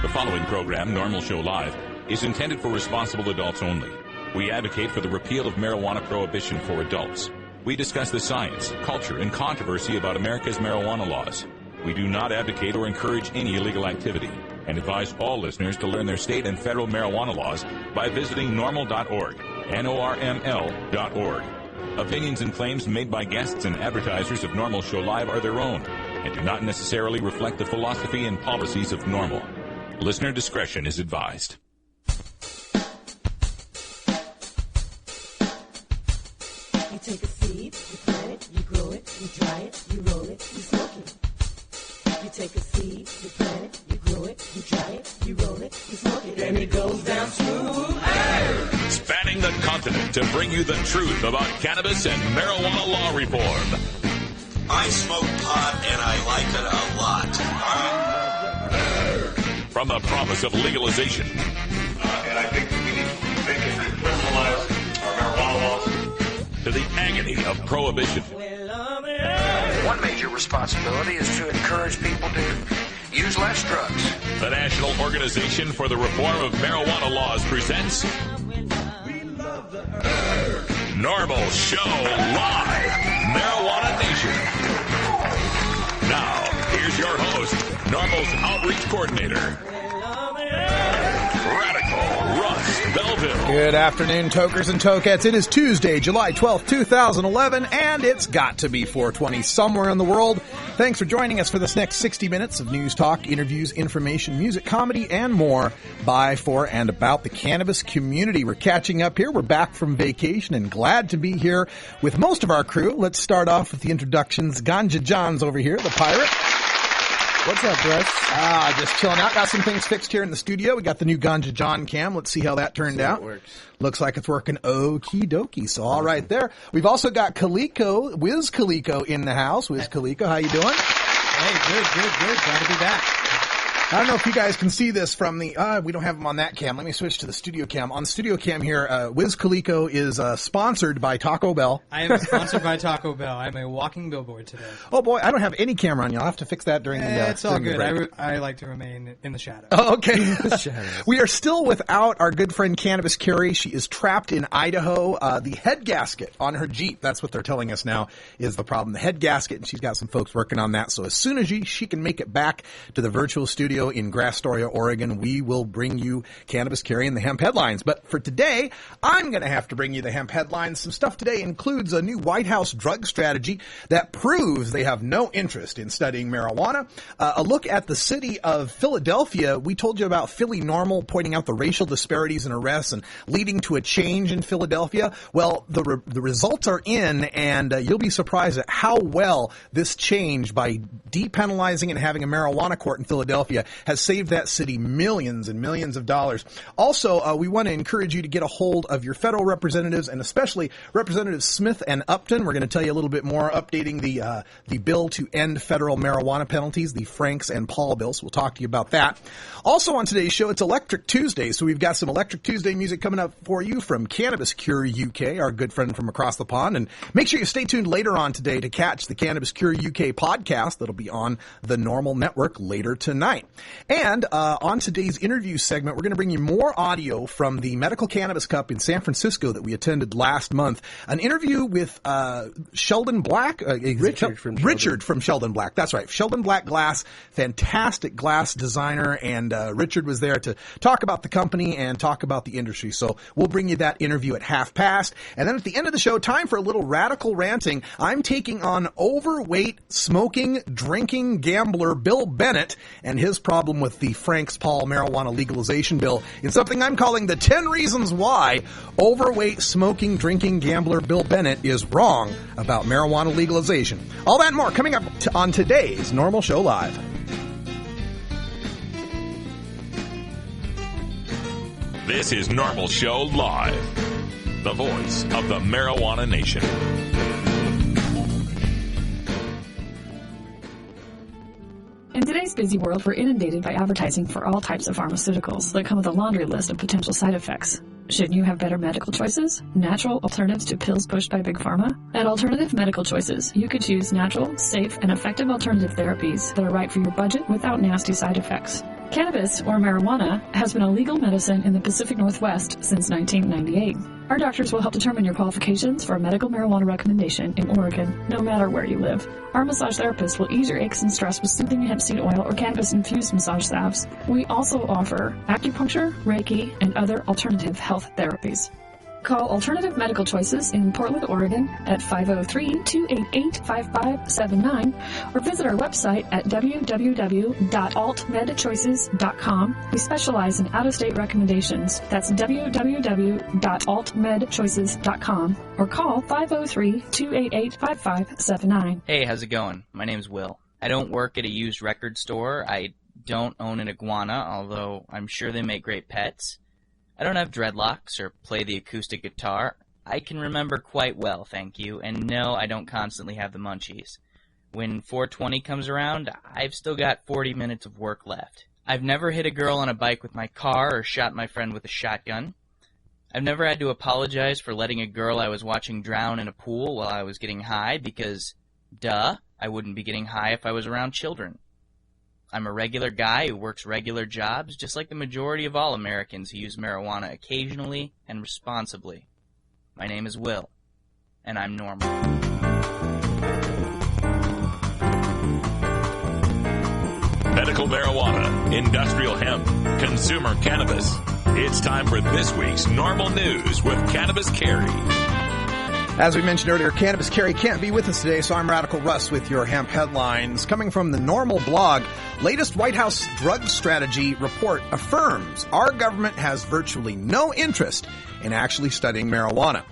The following program, Normal Show Live, is intended for responsible adults only. We advocate for the repeal of marijuana prohibition for adults. We discuss the science, culture, and controversy about America's marijuana laws. We do not advocate or encourage any illegal activity and advise all listeners to learn their state and federal marijuana laws by visiting NORML.org, NORML.org. Opinions and claims made by guests and advertisers of Normal Show Live are their own and do not necessarily reflect the philosophy and policies of Normal. Listener discretion is advised. You take a seed, you plant it, you grow it, you dry it, you roll it, you smoke it. You take a seed, you plant it, you grow it, you dry it, you roll it, you smoke it, and it goes down smooth. Spanning the continent to bring you the truth about cannabis and marijuana law reform. I smoke pot and I like it a lot. From the promise of legalization. And I think we need to make it criminalize our marijuana laws. To the agony of prohibition. One major responsibility is to encourage people to use less drugs. The National Organization for the Reform of Marijuana Laws presents Normal Show Live, Marijuana Nation. Now, here's your host, Normal's Outreach Coordinator, Radical Russ Belville. Good afternoon, tokers and tokettes. It is Tuesday, July 12th, 2011, and it's got to be 420 somewhere in the world. Thanks for joining us for this next 60 minutes of news, talk, interviews, information, music, comedy, and more by, for, and about the cannabis community. We're catching up here. We're back from vacation and glad to be here with most of our crew. Let's start off with the introductions. Ganja John's over here, the pirate. What's up, Russ? Just chilling out. Got some things fixed here in the studio. We got the new Ganja John cam. Let's see how that turned out. Looks like it's working okie dokie. So all right there. We've also got Kaliko, Wiz Kaliko in the house. Wiz Kaliko, how you doing? Hey, good. Glad to be back. I don't know if you guys can see this from the, we don't have them on that cam. Let me switch to the studio cam. On the studio cam here, Wiz Kaliko is sponsored by Taco Bell. I am sponsored by Taco Bell. I'm a walking billboard today. Oh boy, I don't have any camera on you. I'll have to fix that during the It's all good. I like to remain in the shadows. Oh, okay. We are still without our good friend Cannabis Carrie. She is trapped in Idaho. The head gasket on her Jeep, that's what they're telling us now, is the problem. The head gasket, and she's got some folks working on that. So as soon as she can make it back to the virtual studio in Astoria, Oregon, we will bring you Cannabis Carrie and the hemp headlines. But for today, I'm going to have to bring you the hemp headlines. Some stuff today includes a new White House drug strategy that proves they have no interest in studying marijuana. A look at the city of Philadelphia. We told you about Philly NORML pointing out the racial disparities in arrests and leading to a change in Philadelphia. Well, the results are in, and you'll be surprised at how well this change by depenalizing and having a marijuana court in Philadelphia has saved that city millions and millions of dollars. Also, we want to encourage you to get a hold of your federal representatives, and especially Representatives Smith and Upton. We're going to tell you a little bit more, updating the bill to end federal marijuana penalties, the Franks and Paul bill. So we'll talk to you about that. Also on today's show, it's Electric Tuesday, so we've got some Electric Tuesday music coming up for you from Cannabis Cure UK, our good friend from across the pond. And make sure you stay tuned later on today to catch the Cannabis Cure UK podcast that'll be on the Normal Network later tonight. And on today's interview segment, we're going to bring you more audio from the Medical Cannabis Cup in San Francisco that we attended last month. An interview with Sheldon Black, Richard from Sheldon Black. That's right, Sheldon Black Glass, fantastic glass designer, and Richard was there to talk about the company and talk about the industry. So we'll bring you that interview at 1:30. And then at the end of the show, time for a little radical ranting. I'm taking on overweight, smoking, drinking gambler Bill Bennett and his problem with the Franks Paul marijuana legalization bill in something I'm calling the 10 reasons why overweight, smoking, drinking gambler Bill Bennett is wrong about marijuana legalization. All that and more coming up on today's Normal Show Live. This is Normal Show Live, the voice of the Marijuana Nation. In today's busy world, we're inundated by advertising for all types of pharmaceuticals that come with a laundry list of potential side effects. Shouldn't you have better medical choices? Natural alternatives to pills pushed by Big Pharma? At Alternative Medical Choices, you could choose natural, safe, and effective alternative therapies that are right for your budget without nasty side effects. Cannabis, or marijuana, has been a legal medicine in the Pacific Northwest since 1998. Our doctors will help determine your qualifications for a medical marijuana recommendation in Oregon, no matter where you live. Our massage therapist will ease your aches and stress with soothing hemp seed oil or cannabis-infused massage salves. We also offer acupuncture, Reiki, and other alternative health therapies. Call Alternative Medical Choices in Portland, Oregon at 503-288-5579 or visit our website at www.altmedchoices.com. We specialize in out-of-state recommendations. That's www.altmedchoices.com or call 503-288-5579. Hey, how's it going? My name's Will. I don't work at a used record store. I don't own an iguana, although I'm sure they make great pets. I don't have dreadlocks or play the acoustic guitar. I can remember quite well, thank you, and no, I don't constantly have the munchies. When 420 comes around, I've still got 40 minutes of work left. I've never hit a girl on a bike with my car or shot my friend with a shotgun. I've never had to apologize for letting a girl I was watching drown in a pool while I was getting high because, duh, I wouldn't be getting high if I was around children. I'm a regular guy who works regular jobs, just like the majority of all Americans who use marijuana occasionally and responsibly. My name is Will, and I'm normal. Medical marijuana, industrial hemp, consumer cannabis. It's time for this week's Normal News with Cannabis Carey. As we mentioned earlier, Cannabis Carey can't be with us today, so I'm Radical Russ with your hemp headlines. Coming from the NORML blog, latest White House drug strategy report affirms our government has virtually no interest in actually studying marijuana.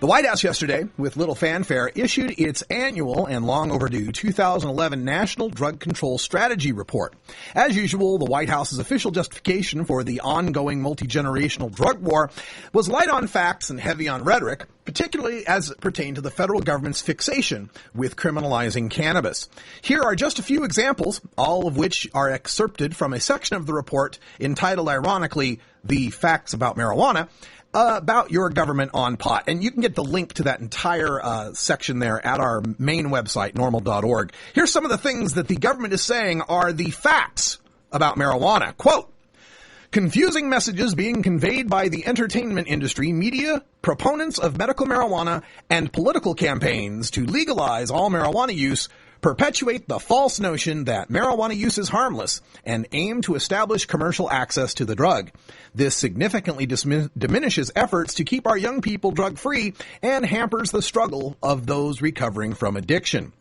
The White House yesterday, with little fanfare, issued its annual and long overdue 2011 National Drug Control Strategy Report. As usual, the White House's official justification for the ongoing multi-generational drug war was light on facts and heavy on rhetoric, particularly as it pertained to the federal government's fixation with criminalizing cannabis. Here are just a few examples, all of which are excerpted from a section of the report entitled, ironically, The Facts About Marijuana, about your government on pot. And you can get the link to that entire section there at our main website, normal.org. Here's some of the things that the government is saying are the facts about marijuana. Quote, confusing messages being conveyed by the entertainment industry, media, proponents of medical marijuana, and political campaigns to legalize all marijuana use perpetuate the false notion that marijuana use is harmless and aim to establish commercial access to the drug. This significantly diminishes efforts to keep our young people drug-free and hampers the struggle of those recovering from addiction.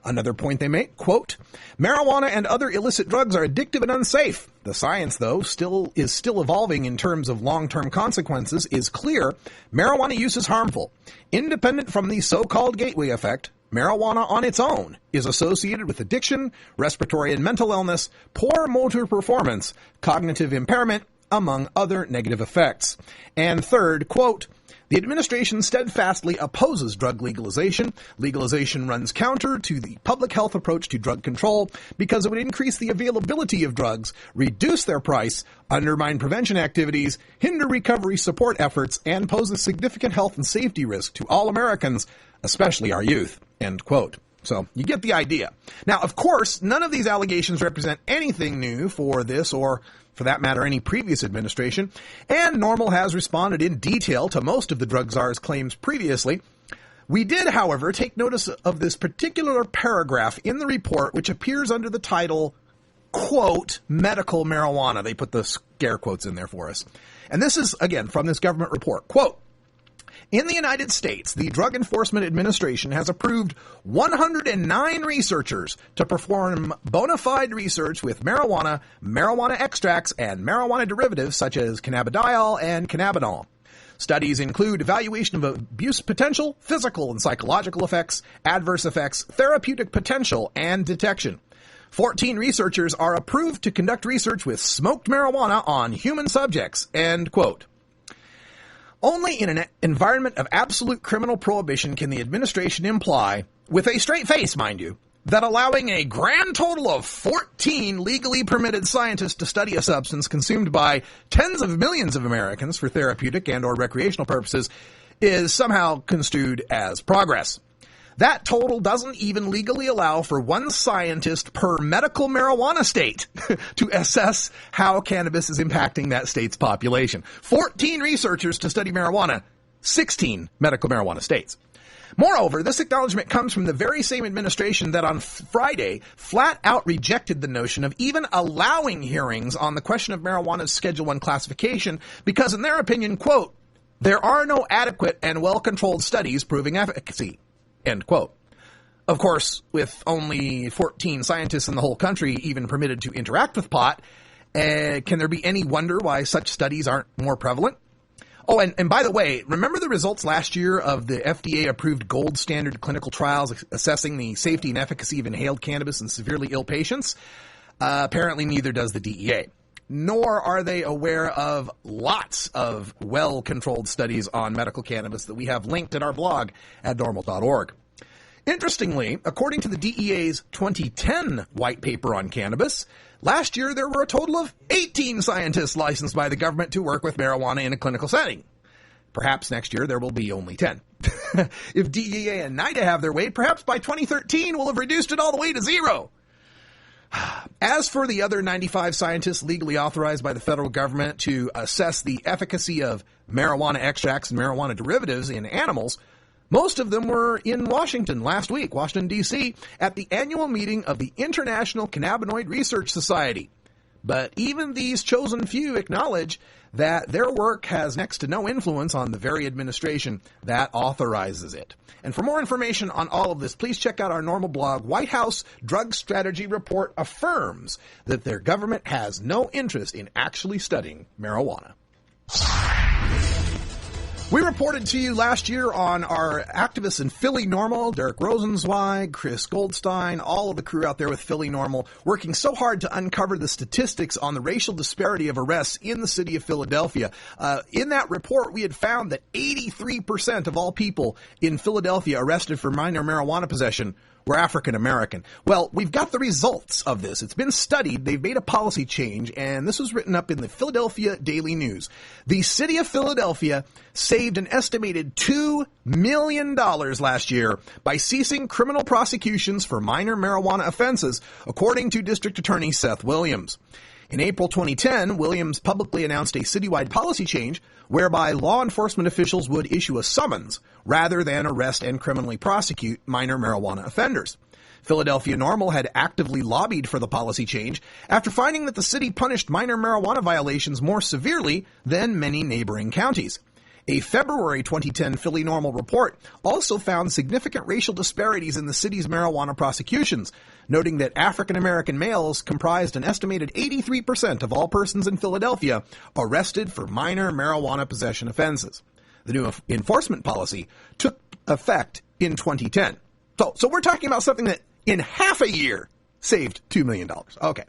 Another point they make, quote, marijuana and other illicit drugs are addictive and unsafe. The science, though, still evolving in terms of long-term consequences, is clear. Marijuana use is harmful. Independent from the so-called gateway effect, marijuana on its own is associated with addiction, respiratory and mental illness, poor motor performance, cognitive impairment, among other negative effects. And third, quote, the administration steadfastly opposes drug legalization. Legalization runs counter to the public health approach to drug control because it would increase the availability of drugs, reduce their price, undermine prevention activities, hinder recovery support efforts, and pose a significant health and safety risk to all Americans, especially our youth, end quote. So you get the idea. Now, of course, none of these allegations represent anything new for this or, for that matter, any previous administration, and NORML has responded in detail to most of the drug czar's claims previously. We did, however, take notice of this particular paragraph in the report, which appears under the title, quote, medical marijuana. They put the scare quotes in there for us. And this is, again, from this government report, quote, in the United States, the Drug Enforcement Administration has approved 109 researchers to perform bona fide research with marijuana, marijuana extracts, and marijuana derivatives such as cannabidiol and cannabinol. Studies include evaluation of abuse potential, physical and psychological effects, adverse effects, therapeutic potential, and detection. 14 researchers are approved to conduct research with smoked marijuana on human subjects, end quote. Only in an environment of absolute criminal prohibition can the administration imply, with a straight face, mind you, that allowing a grand total of 14 legally permitted scientists to study a substance consumed by tens of millions of Americans for therapeutic and or recreational purposes is somehow construed as progress. That total doesn't even legally allow for one scientist per medical marijuana state to assess how cannabis is impacting that state's population. 14 researchers to study marijuana, 16 medical marijuana states. Moreover, this acknowledgement comes from the very same administration that on Friday flat out rejected the notion of even allowing hearings on the question of marijuana's Schedule I classification because, in their opinion, quote, there are no adequate and well-controlled studies proving efficacy, end quote. Of course, with only 14 scientists in the whole country even permitted to interact with pot, can there be any wonder why such studies aren't more prevalent? Oh, and by the way, remember the results last year of the FDA-approved gold standard clinical trials assessing the safety and efficacy of inhaled cannabis in severely ill patients? Apparently neither does the DEA. Nor are they aware of lots of well-controlled studies on medical cannabis that we have linked at our blog at NORML.org. Interestingly, according to the DEA's 2010 white paper on cannabis, last year there were a total of 18 scientists licensed by the government to work with marijuana in a clinical setting. Perhaps next year there will be only 10. If DEA and NIDA have their way, perhaps by 2013 we'll have reduced it all the way to 0. As for the other 95 scientists legally authorized by the federal government to assess the efficacy of marijuana extracts and marijuana derivatives in animals, most of them were in Washington last week, Washington, D.C., at the annual meeting of the International Cannabinoid Research Society. But even these chosen few acknowledge that their work has next to no influence on the very administration that authorizes it. And for more information on all of this, please check out our NORML blog. White House Drug Strategy Report affirms that their government has no interest in actually studying marijuana. We reported to you last year on our activists in Philly NORML, Derek Rosenzweig, Chris Goldstein, all of the crew out there with Philly NORML, working so hard to uncover the statistics on the racial disparity of arrests in the city of Philadelphia. In that report, we had found that 83% of all people in Philadelphia arrested for minor marijuana possession were African American. Well, we've got the results of this. It's been studied. They've made a policy change, and this was written up in the Philadelphia Daily News. The city of Philadelphia saved an estimated $2 million last year by ceasing criminal prosecutions for minor marijuana offenses, according to District Attorney Seth Williams. In April 2010, Williams publicly announced a citywide policy change whereby law enforcement officials would issue a summons rather than arrest and criminally prosecute minor marijuana offenders. Philadelphia NORML had actively lobbied for the policy change after finding that the city punished minor marijuana violations more severely than many neighboring counties. A February 2010 Philly NORML report also found significant racial disparities in the city's marijuana prosecutions, noting that African American males comprised an estimated 83% of all persons in Philadelphia arrested for minor marijuana possession offenses. The new enforcement policy took effect in 2010. So we're talking about something that in half a year saved $2 million. Okay.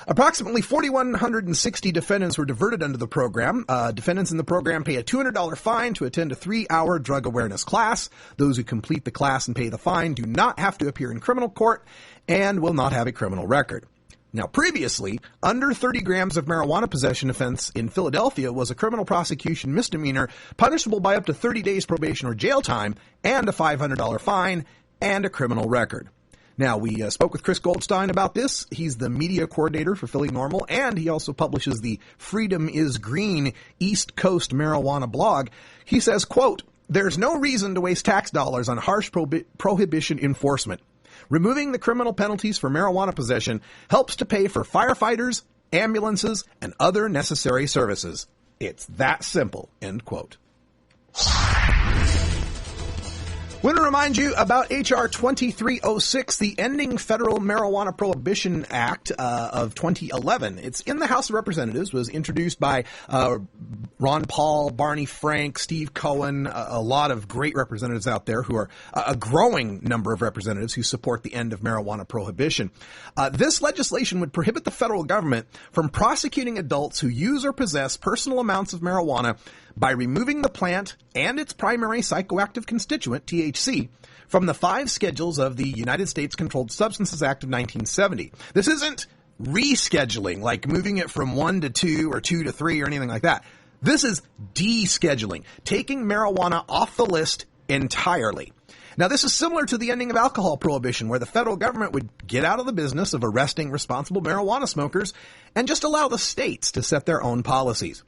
Approximately 4,160 defendants were diverted under the program. Defendants in the program pay a $200 fine to attend a 3-hour drug awareness class. Those who complete the class and pay the fine do not have to appear in criminal court and will not have a criminal record. Now, previously, under 30 grams of marijuana possession offense in Philadelphia was a criminal prosecution misdemeanor punishable by up to 30 days probation or jail time and a $500 fine and a criminal record. Now, we spoke with Chris Goldstein about this. He's the media coordinator for Philly NORML, and he also publishes the Freedom is Green East Coast marijuana blog. He says, quote, "There's no reason to waste tax dollars on harsh prohibition enforcement. Removing the criminal penalties for marijuana possession helps to pay for firefighters, ambulances, and other necessary services. It's that simple," end quote. I want to remind you about H.R. 2306, the Ending Federal Marijuana Prohibition Act of 2011. It's in the House of Representatives, was introduced by Ron Paul, Barney Frank, Steve Cohen, a lot of great representatives out there who are a growing number of representatives who support the end of marijuana prohibition. This legislation would prohibit the federal government from prosecuting adults who use or possess personal amounts of marijuana by removing the plant and its primary psychoactive constituent, THC, from the 5 schedules of the United States Controlled Substances Act of 1970. This isn't rescheduling, like moving it from 1 to 2 or 2 to 3 or anything like that. This is descheduling, taking marijuana off the list entirely. Now, this is similar to the ending of alcohol prohibition, where the federal government would get out of the business of arresting responsible marijuana smokers and just allow the states to set their own policies.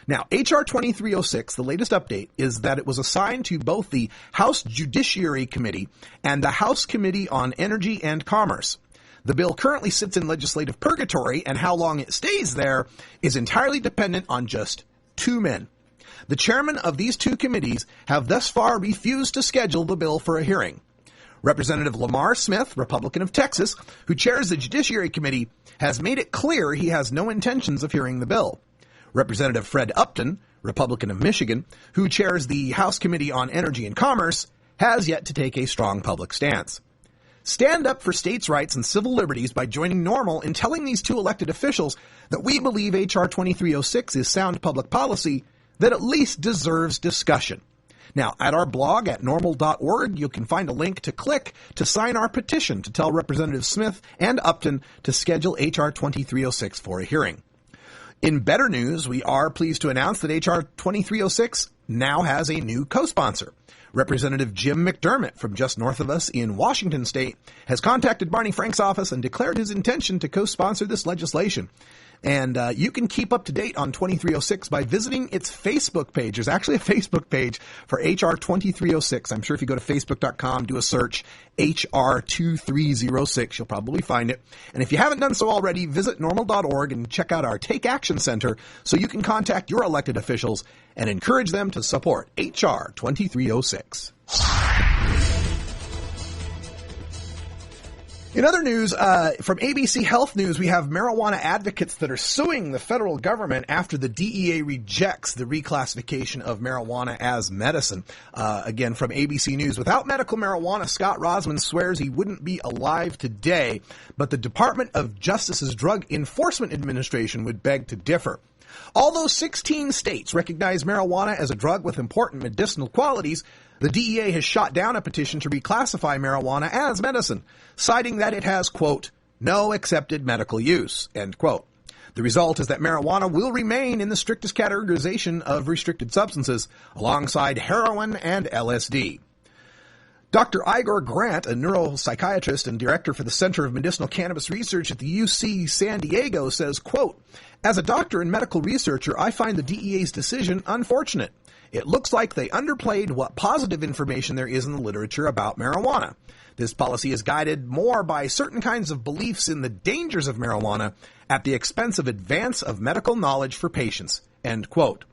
Now, H.R. 2306, the latest update, is that it was assigned to both the House Judiciary Committee and the House Committee on Energy and Commerce. The bill currently sits in legislative purgatory, and how long it stays there is entirely dependent on just two men. The chairmen of these two committees have thus far refused to schedule the bill for a hearing. Representative Lamar Smith, Republican of Texas, who chairs the Judiciary Committee, has made it clear he has no intentions of hearing the bill. Representative Fred Upton, Republican of Michigan, who chairs the House Committee on Energy and Commerce, has yet to take a strong public stance. Stand up for states' rights and civil liberties by joining NORML in telling these two elected officials that we believe H.R. 2306 is sound public policy that at least deserves discussion. Now, at our blog at NORML.org, you can find a link to click to sign our petition to tell Representative Smith and Upton to schedule H.R. 2306 for a hearing. In better news, we are pleased to announce that H.R. 2306 now has a new co-sponsor. Representative Jim McDermott from just north of us in Washington State has contacted Barney Frank's office and declared his intention to co-sponsor this legislation. And you can keep up to date on 2306 by visiting its Facebook page. There's actually a Facebook page for HR 2306. I'm sure if you go to facebook.com, do a search, HR 2306, you'll probably find it. And if you haven't done so already, visit NORML.org and check out our Take Action Center so you can contact your elected officials and encourage them to support HR 2306. In other news, from ABC Health News, we have marijuana advocates that are suing the federal government after the DEA rejects the reclassification of marijuana as medicine. Again, from ABC News, without medical marijuana, Scott Rosman swears he wouldn't be alive today, but the Department of Justice's Drug Enforcement Administration would beg to differ. Although 16 states recognize marijuana as a drug with important medicinal qualities, the DEA has shot down a petition to reclassify marijuana as medicine, citing that it has, quote, no accepted medical use, end quote. The result is that marijuana will remain in the strictest categorization of restricted substances alongside heroin and LSD. Dr. Igor Grant, a neuropsychiatrist and director for the Center of Medicinal Cannabis Research at the UC San Diego, says, quote, as a doctor and medical researcher, I find the DEA's decision unfortunate. It looks like they underplayed what positive information there is in the literature about marijuana. This policy is guided more by certain kinds of beliefs in the dangers of marijuana at the expense of advance of medical knowledge for patients, end quote.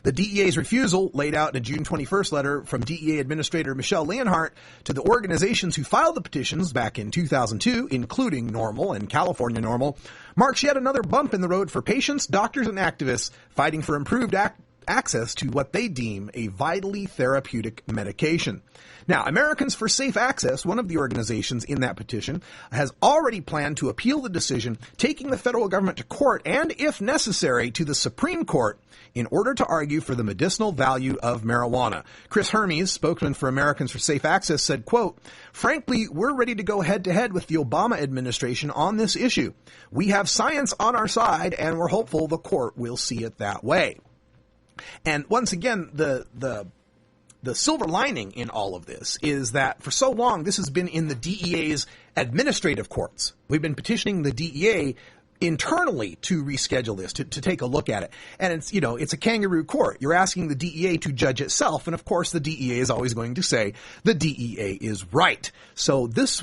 The DEA's refusal, laid out in a June 21st letter from DEA Administrator Michelle Leonhardt to the organizations who filed the petitions back in 2002, including NORML and California NORML, marks yet another bump in the road for patients, doctors, and activists fighting for improved access to what they deem a vitally therapeutic medication. Now, Americans for Safe Access, one of the organizations in that petition, has already planned to appeal the decision, taking the federal government to court and, if necessary, to the Supreme Court in order to argue for the medicinal value of marijuana. Chris Hermes, spokesman for Americans for Safe Access, said, quote, frankly, we're ready to go head-to-head with the Obama administration on this issue. We have science on our side, and we're hopeful the court will see it that way. And once again, the silver lining in all of this is that for so long, this has been in the DEA's administrative courts. We've been petitioning the DEA internally to reschedule this, to take a look at it. And it's, it's a kangaroo court. You're asking the DEA to judge itself. And of course, the DEA is always going to say the DEA is right. So this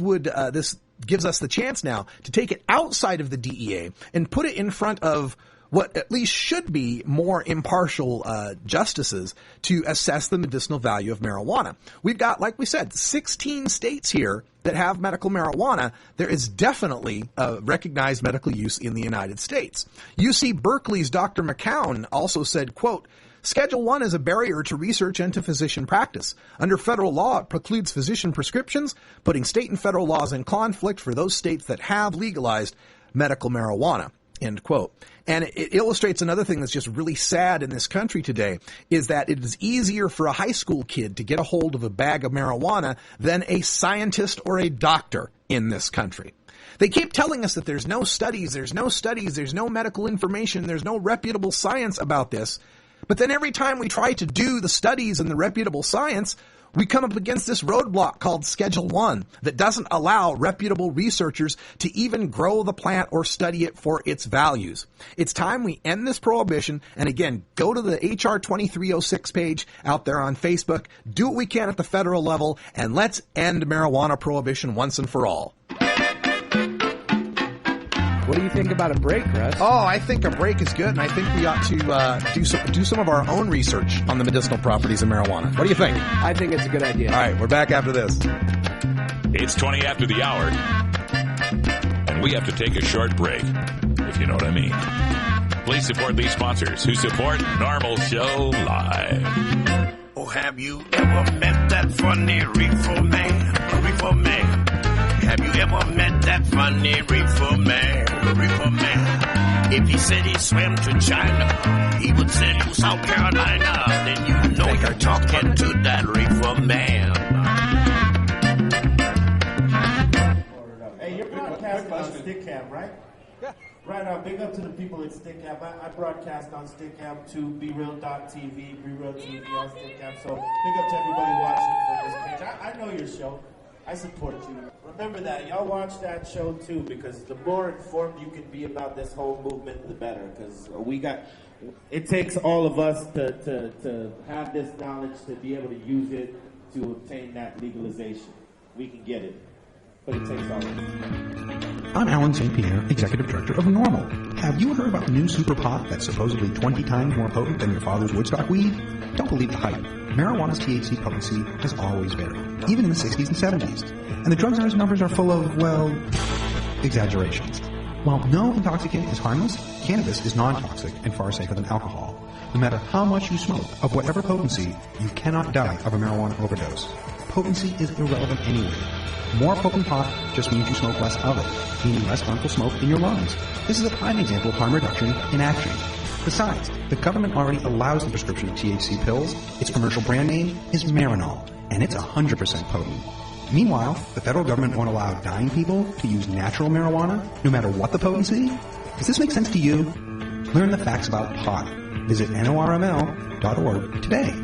gives us the chance now to take it outside of the DEA and put it in front of what at least should be more impartial justices to assess the medicinal value of marijuana. We've got, like we said, 16 states here that have medical marijuana. There is definitely recognized medical use in the United States. UC Berkeley's Dr. McCown also said, quote, Schedule 1 is a barrier to research and to physician practice. Under federal law, it precludes physician prescriptions, putting state and federal laws in conflict for those states that have legalized medical marijuana. End quote. And it illustrates another thing that's just really sad in this country today, is that it is easier for a high school kid to get a hold of a bag of marijuana than a scientist or a doctor in this country. They keep telling us that there's no studies, there's no medical information, there's no reputable science about this. But then every time we try to do the studies and the reputable science, We come up against this roadblock called Schedule 1 that doesn't allow reputable researchers to even grow the plant or study it for its values. It's time we end this prohibition, and again, go to the HR 2306 page out there on Facebook, do what we can at the federal level, and let's end marijuana prohibition once and for all. What do you think about a break, Russ? Oh, I think a break is good, and I think we ought to do some of our own research on the medicinal properties of marijuana. What do you think? I think it's a good idea. All right, we're back after this. It's 20 after the hour, and we have to take a short break, if you know what I mean. Please support these sponsors who support NORML Show Live. Oh, have you ever met that funny reefer man? A reefer man. Have you ever met that funny reefer man? A reefer man. If he said he swam to China, he would send you South Carolina. Then you know you're talking to that reefer man. Hey, you're broadcasting on Stickcam, right? Yeah. Right, big up to the people at Stickcam. I broadcast on Stickcam to BeReal.tv, BeReal TV on Stickcam. So big up to everybody watching from this page. I know your show. I support you. Remember that. Y'all watch that show too, because the more informed you can be about this whole movement, the better. Because it takes all of us to have this knowledge, to be able to use it to obtain that legalization. We can get it, but it takes all of us. I'm Alan St. Pierre, Executive Director of NORML. Have you heard about the new super pot that's supposedly 20 times more potent than your father's Woodstock weed? Don't believe the hype. Marijuana's THC potency has always varied, even in the 60s and 70s. And the drug czar's numbers are full of, well, exaggerations. While no intoxicant is harmless, cannabis is non-toxic and far safer than alcohol. No matter how much you smoke, of whatever potency, you cannot die of a marijuana overdose. Potency is irrelevant anyway. More potent pot just means you smoke less of it, meaning less harmful smoke in your lungs. This is a prime example of harm reduction in action. Besides, the government already allows the prescription of THC pills. Its commercial brand name is Marinol, and it's 100% potent. Meanwhile, the federal government won't allow dying people to use natural marijuana, no matter what the potency. Does this make sense to you? Learn the facts about pot. Visit norml.org today.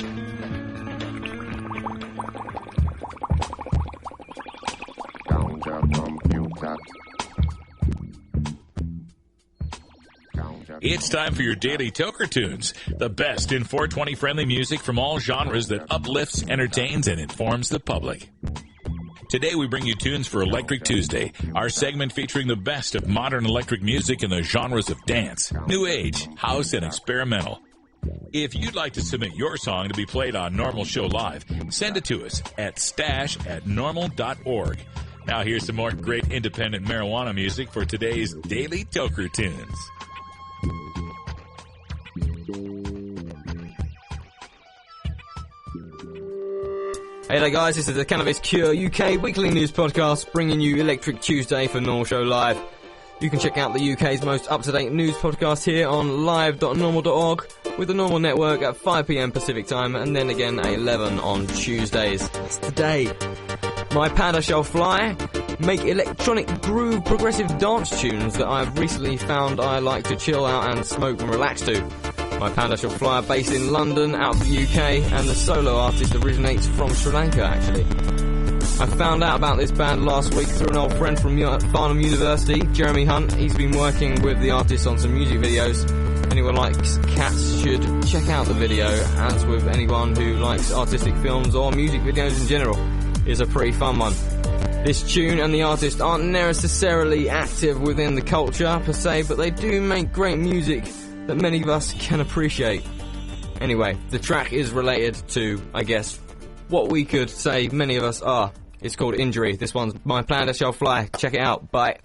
It's time for your daily Toker Tunes, the best in 420 friendly music from all genres that uplifts, entertains, and informs the public. Today we bring you tunes for Electric Tuesday, our segment featuring the best of modern electric music in the genres of dance, new age, house, and experimental. If you'd like to submit your song to be played on NORML Show Live, send it to us at stash@norml.org. Now here's some more great independent marijuana music for today's daily Toker Tunes. Hey there guys, this is the Cannabis Cure UK weekly news podcast bringing you Electric Tuesday for NORML Show Live. You can check out the UK's most up-to-date news podcast here on live.norml.org with the NORML network at 5pm Pacific time and then again at 11 on Tuesdays. That's today. My Panda Shall Fly make electronic groove progressive dance tunes that I've recently found I like to chill out and smoke and relax to. My Panda Shall Fly are based in London, out of the UK, and the solo artist originates from Sri Lanka, actually. I found out about this band last week through an old friend from Farnham University, Jeremy Hunt. He's been working with the artist on some music videos. Anyone likes cats should check out the video, as with anyone who likes artistic films or music videos in general. It's a pretty fun one. This tune and the artist aren't necessarily active within the culture per se, but they do make great music that many of us can appreciate. Anyway, the track is related to, I guess, what we could say many of us are. It's called Injury. This one's My Panda Shall Fly. Check it out. Bye.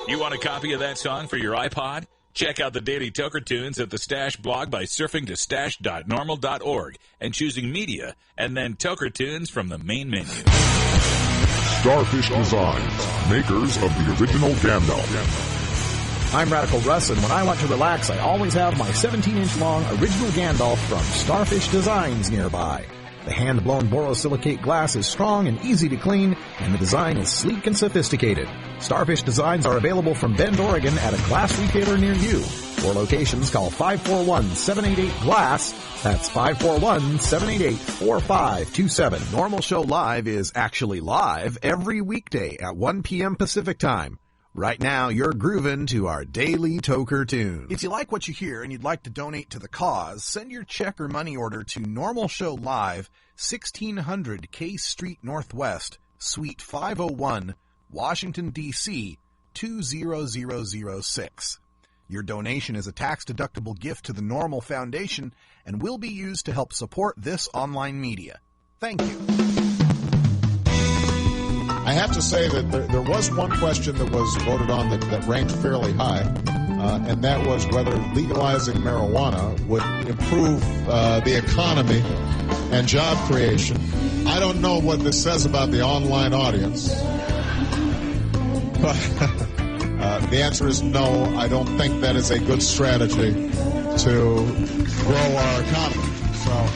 You want a copy of that song for your iPod? Check out the Daily Toker Tunes at the Stash blog by surfing to stash.normal.org and choosing Media and then Toker Tunes from the main menu. Starfish Designs, makers of the original Gandalf. I'm Radical Russ, and when I want to relax, I always have my 17-inch long original Gandalf from Starfish Designs nearby. The hand-blown borosilicate glass is strong and easy to clean, and the design is sleek and sophisticated. Starfish Designs are available from Bend, Oregon at a glass retailer near you. For locations, call 541-788-GLASS. That's 541-788-4527. Normal Show Live is actually live every weekday at 1 p.m. Pacific Time. Right now, you're grooving to our Daily Toker Tunes. If you like what you hear and you'd like to donate to the cause, send your check or money order to Normal Show Live, 1600 K Street Northwest, Suite 501, Washington, D.C., 20006. Your donation is a tax-deductible gift to the Normal Foundation and will be used to help support this online media. Thank you. I have to say that there was one question that was voted on that ranked fairly high, and that was whether legalizing marijuana would improve the economy and job creation. I don't know what this says about the online audience, but the answer is no. I don't think that is a good strategy to grow our economy. So.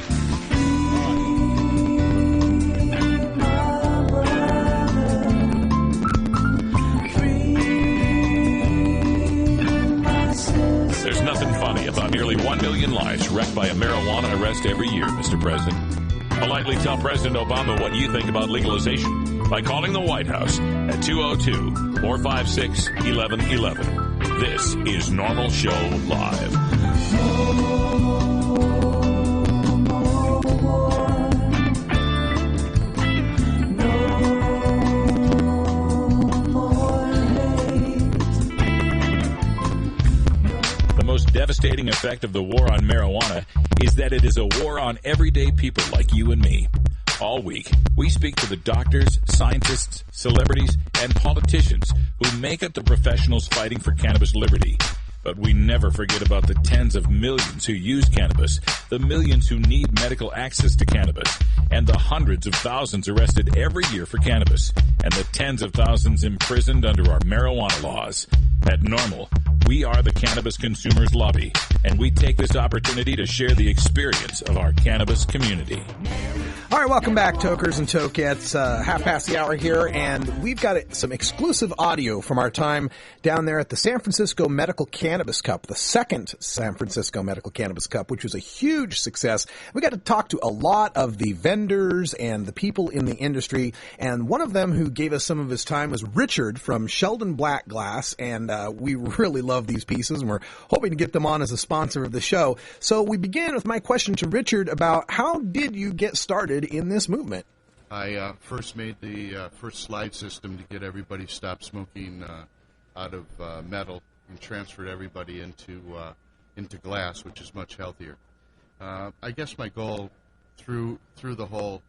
There's nothing funny about nearly 1 million lives wrecked by a marijuana arrest every year, Mr. President. Politely tell President Obama what you think about legalization by calling the White House at 202-456-1111. This is Normal Show Live. The most devastating effect of the war on marijuana is that it is a war on everyday people like you and me. All week, we speak to the doctors, scientists, celebrities, and politicians who make up the professionals fighting for cannabis liberty. But we never forget about the tens of millions who use cannabis, the millions who need medical access to cannabis, and the hundreds of thousands arrested every year for cannabis, and the tens of thousands imprisoned under our marijuana laws. At NORML, we are the Cannabis Consumers Lobby, and we take this opportunity to share the experience of our cannabis community. All right, welcome back, Tokers and Tokettes. Half past the hour here, and we've got some exclusive audio from our time down there at the San Francisco Medical Cannabis Cup, the second San Francisco Medical Cannabis Cup, which was a huge success. We got to talk to a lot of the vendors and the people in the industry, and one of them who gave us some of his time was Richard from Sheldon Black Glass, and we really love these pieces, and we're hoping to get them on as a sponsor of the show. So we began with my question to Richard about how did you get started in this movement? I first made the first slide system to get everybody to stop smoking out of metal and transferred everybody into glass, which is much healthier. I guess my goal through the whole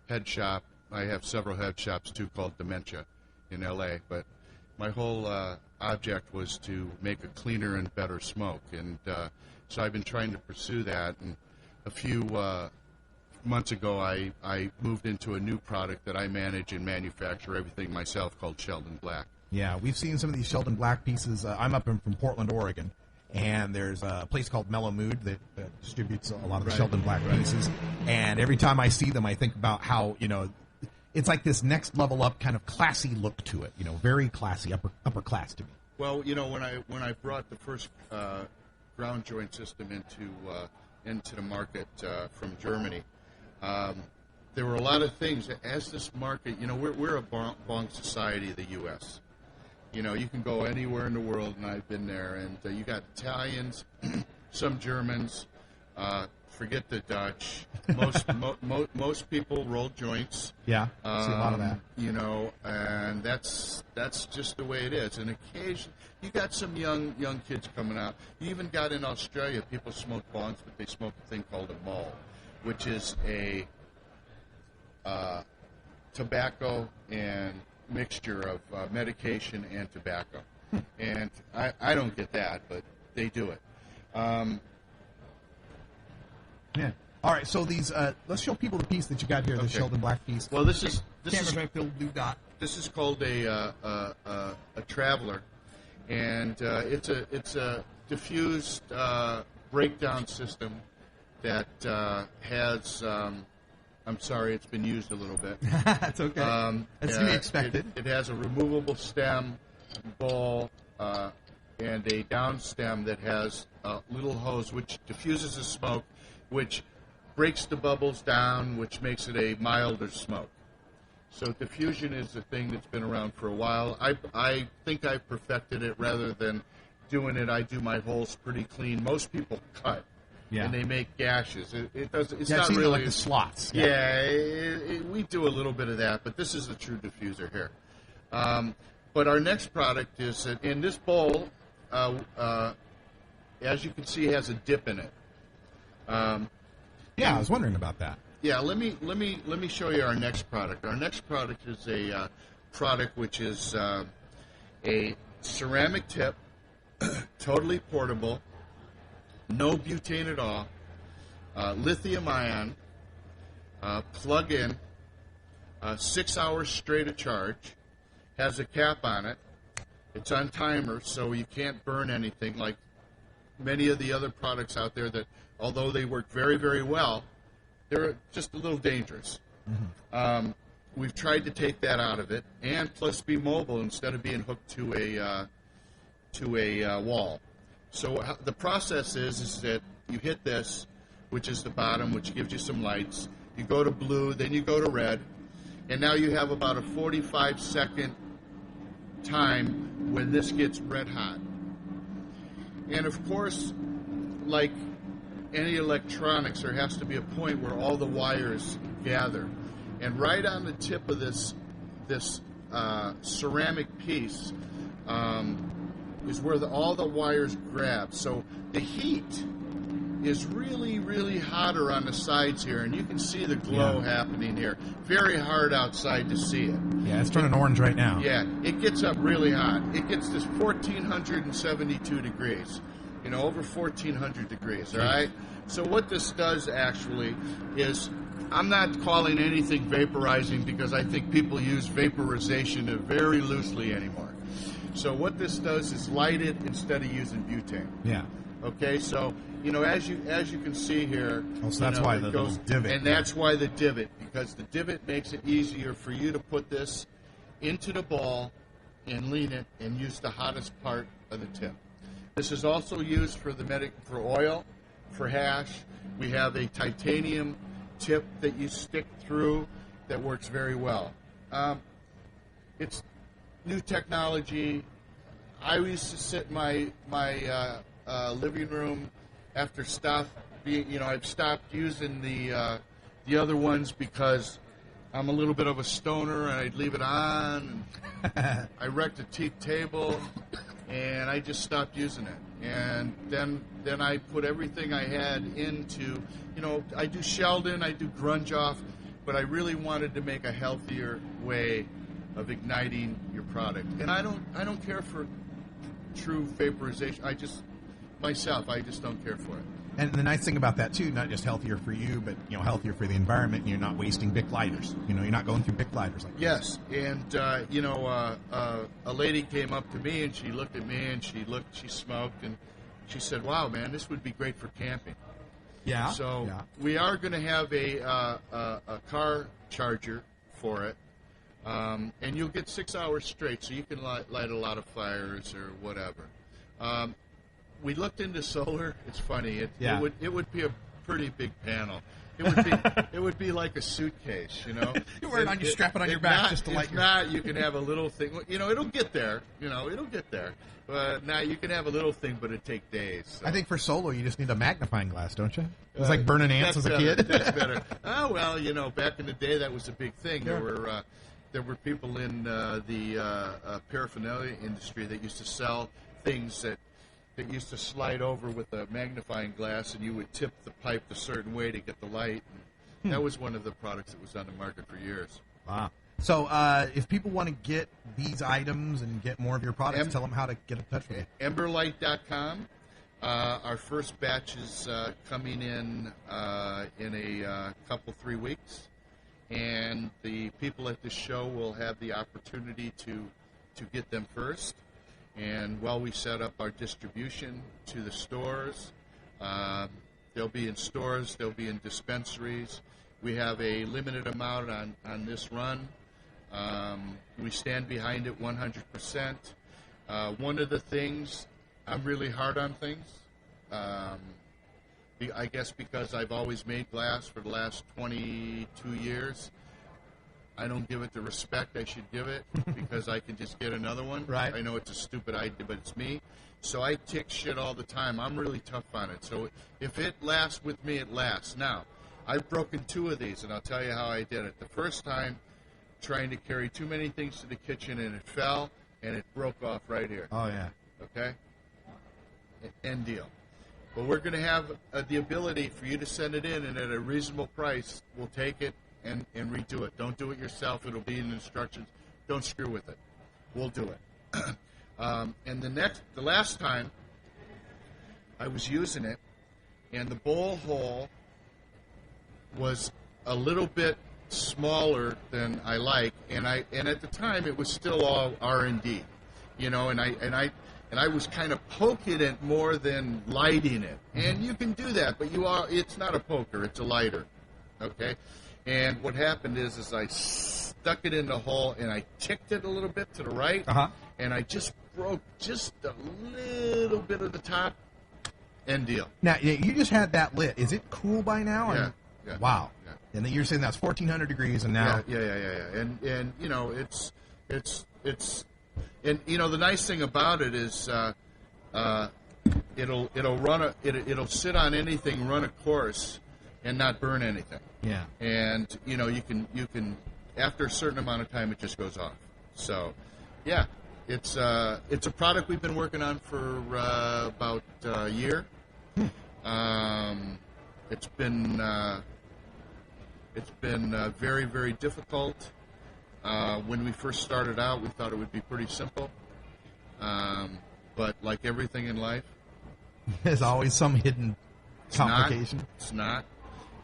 head shop, I have several head shops too called Dementia in LA, but my whole object was to make a cleaner and better smoke, and so I've been trying to pursue that. And a few months ago, I moved into a new product that I manage and manufacture everything myself called Sheldon Black. Yeah, we've seen some of these Sheldon Black pieces. I'm up from Portland, Oregon, and there's a place called Mellow Mood that distributes a lot of the Sheldon Black pieces. And every time I see them, I think about how, it's like this next level up kind of classy look to it, very classy, upper class to me. Well, when I brought the first ground joint system into the market from Germany, there were a lot of things. As this market, we're a bong society of the U.S. You can go anywhere in the world, and I've been there, and you got Italians, some Germans, forget the Dutch. Most people roll joints. Yeah, see a lot of that. And that's just the way it is. And occasionally, you got some young kids coming out. You even got in Australia, people smoke bongs, but they smoke a thing called a mull, which is a tobacco and mixture of medication and tobacco. And I don't get that, but they do it. Yeah. All right, so these, let's show people the piece that you got here, the Okay. Sheldon Black piece. Well, this is blue dot. This is called a Traveler, and it's a diffused breakdown system that has. I'm sorry, it's been used a little bit. That's okay. That's to be expected. It has a removable stem, ball, and a down stem that has a little hose which diffuses the smoke, which breaks the bubbles down, which makes it a milder smoke. So diffusion is a thing that's been around for a while. I think I perfected it rather than doing it. I do my holes pretty clean. Most people cut. Yeah. And they make gashes. It does. It's Yeah, not it's either really like the slots. Yeah, we do a little bit of that, but this is a true diffuser here. But our next product is in this bowl. As you can see, has a dip in it. Yeah, I was wondering about that. Yeah, let me show you our next product. Our next product is a product which is a ceramic tip, totally portable, no butane at all, lithium ion, plug in, 6 hours straight of charge, has a cap on it. It's on timer, so you can't burn anything like many of the other products out there that, although they work very, very well, they're just a little dangerous. Mm-hmm. We've tried to take that out of it, and plus be mobile instead of being hooked to a wall. So the process is that you hit this, which is the bottom, which gives you some lights. You go to blue, then you go to red, and now you have about a 45-second time when this gets red hot. And of course, like any electronics, there has to be a point where all the wires gather. And right on the tip of this ceramic piece is where all the wires grab. So the heat is really, really hotter on the sides here, and you can see the glow happening here. Very hard outside to see it. Yeah, it's turning orange right now. Yeah, it gets up really hot. It gets to 1,472 degrees. You know, over 1,400 degrees, all right? So what this does actually is, I'm not calling anything vaporizing because I think people use vaporization very loosely anymore. So what this does is light it instead of using butane. Yeah. Okay, so, you know, as you can see here, Oh, so that's why the little divot. and that's why the divot, because the divot makes it easier for you to put this into the ball and lean it and use the hottest part of the tip. This is also used for for oil, for hash. We have a titanium tip that you stick through that works very well. It's new technology. I used to sit in my living room after I've stopped using the other ones because I'm a little bit of a stoner and I'd leave it on. And I wrecked a teak table and I just stopped using it. And then I put everything I had into, I do Sheldon, I do grunge off, but I really wanted to make a healthier way of igniting your product. And I don't care for true vaporization. I just don't care for it. And the nice thing about that too, not just healthier for you, but healthier for the environment. You're not wasting Bic lighters. You're not going through Bic lighters like yes. And a lady came up to me and she looked at me and she smoked and she said, "Wow, man, this would be great for camping." Yeah. So we are going to have a car charger for it, and you'll get 6 hours straight, so you can light a lot of fires or whatever. We looked into solar. It's funny. It would be a pretty big panel. It would be like a suitcase, You wear it on, you strap it on your back just to light. If not, you can have a little thing. It'll get there. It'll get there. But now you can have a little thing, but it'd take days. So. I think for solar, you just need a magnifying glass, don't you? It was like burning ants as a kid. That's better. Oh well, back in the day, that was a big thing. Yeah. There were people in the paraphernalia industry that used to sell things that used to slide over with a magnifying glass, and you would tip the pipe a certain way to get the light. And that was one of the products that was on the market for years. Wow. So if people want to get these items and get more of your products, tell them how to get in touch with you. Emberlight.com. Our first batch is coming in a couple, 3 weeks. And the people at the show will have the opportunity to get them first. And while we set up our distribution to the stores, they'll be in stores, they'll be in dispensaries. We have a limited amount on this run. We stand behind it 100%. One of the things, I'm really hard on things. I guess because I've always made glass for the last 22 years. I don't give it the respect I should give it because I can just get another one. Right. I know it's a stupid idea, but it's me. So I tick shit all the time. I'm really tough on it. So if it lasts with me, it lasts. Now, I've broken 2 of these, and I'll tell you how I did it. The first time, trying to carry too many things to the kitchen, and it fell, and it broke off right here. Oh, yeah. Okay? End deal. But we're going to have the ability for you to send it in, and at a reasonable price, we'll take it and redo it. Don't do it yourself. It'll be in the instructions. Don't screw with it. We'll do it. And the last time, I was using it, and the bowl hole was a little bit smaller than I like, and at the time it was still all R&D, and I was kind of poking it more than lighting it, and you can do that, but it's not a poker, it's a lighter, okay? And what happened is I stuck it in the hole and I ticked it a little bit to the right, and I just broke just a little bit of the top. End deal. Now you just had that lit. Is it cool by now? Yeah. Wow. Yeah. And you're saying that's 1,400 degrees, and now. Yeah. And it's and the nice thing about it is it'll sit on anything, run a course, and not burn anything. Yeah. And you can after a certain amount of time it just goes off. So yeah, it's a product we've been working on for about a year. It's been very, very difficult. When we first started out, we thought it would be pretty simple. But like everything in life, there's always some hidden complication. It's not.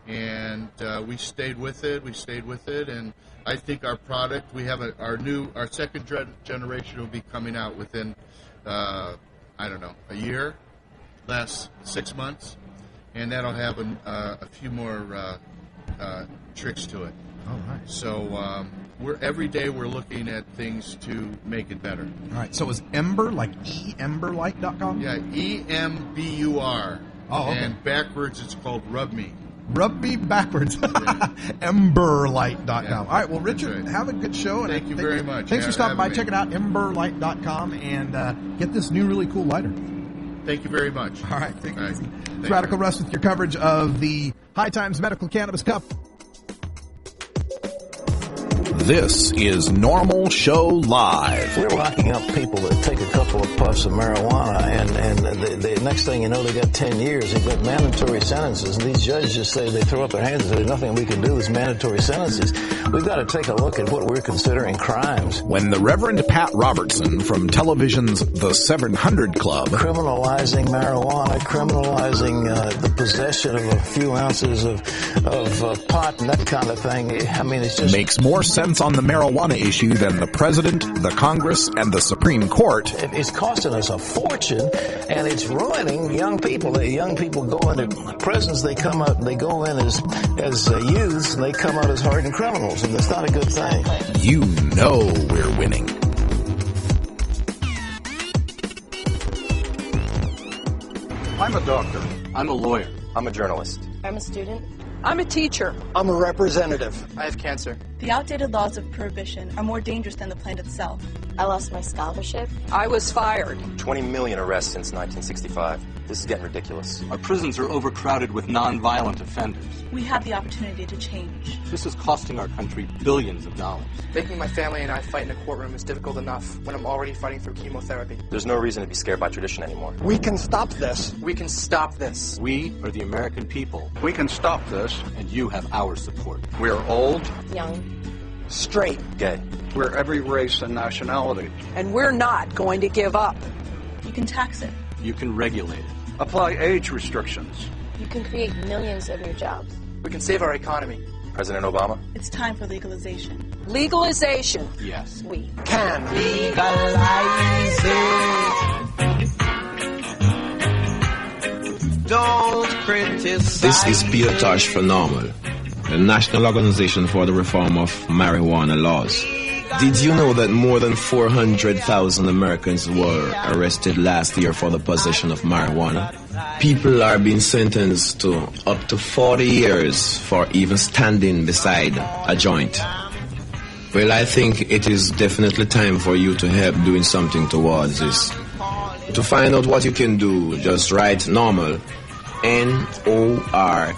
And we stayed with it. And I think our product, we have our second generation will be coming out within, a year, less 6 months. And that'll have a few more tricks to it. All right. So every day we're looking at things to make it better. All right. So is Ember like emberlight.com? Yeah, EMBUR. Oh, okay. And backwards it's called Rub Me. Rub me backwards. Emberlight.com. Yeah. All right. Well, Richard, have a good show. And Thank you very much. Thanks for stopping by. Check it out, emberlight.com, and get this new really cool lighter. Thank you very much. All right. Take it easy. It's Radical Russ with your coverage of the High Times Medical Cannabis Cup. This is NORML Show Live. We're locking up people that take a couple of puffs of marijuana, and the next thing you know, they got 10 years. They've got mandatory sentences, and these judges just say, they throw up their hands and say, there's nothing we can do. It's mandatory sentences. We've got to take a look at what we're considering crimes. When the Reverend Pat Robertson from television's The 700 Club criminalizing marijuana, criminalizing the possession of a few ounces of pot and that kind of thing. I mean, it's just makes more sense on the marijuana issue than the President, the Congress, and the Supreme Court. It's costing us a fortune, and it's ruining young people. The young people go into prisons, they come out, they go in as youths, and they come out as hardened criminals, and that's not a good thing. You know we're winning. I'm a doctor. I'm a lawyer. I'm a journalist. I'm a student. I'm a teacher. I'm a representative. I have cancer. The outdated laws of prohibition are more dangerous than the plant itself. I lost my scholarship. I was fired. 20 million arrests since 1965. This is getting ridiculous. Our prisons are overcrowded with non-violent offenders. We have the opportunity to change. This is costing our country billions of dollars. Making my family and I fight in a courtroom is difficult enough when I'm already fighting through chemotherapy. There's no reason to be scared by tradition anymore. We can stop this. We can stop this. We are the American people. We can stop this. And you have our support. We are old, young, Straight. Gay. We're every race and nationality. And we're not going to give up. You can tax it. You can regulate it. Apply age restrictions. You can create millions of new jobs. We can save our economy. President Obama? It's time for legalization. Legalization. Yes. We Can. Legalize it. Don't criticize. This is Peter Tosh for NORML, the National Organization for the Reform of Marijuana Laws. Did you know that more than 400,000 Americans were arrested last year for the possession of marijuana? People are being sentenced to up to 40 years for even standing beside a joint. Well, I think it is definitely time for you to help doing something towards this. To find out what you can do, just write NORML, NORML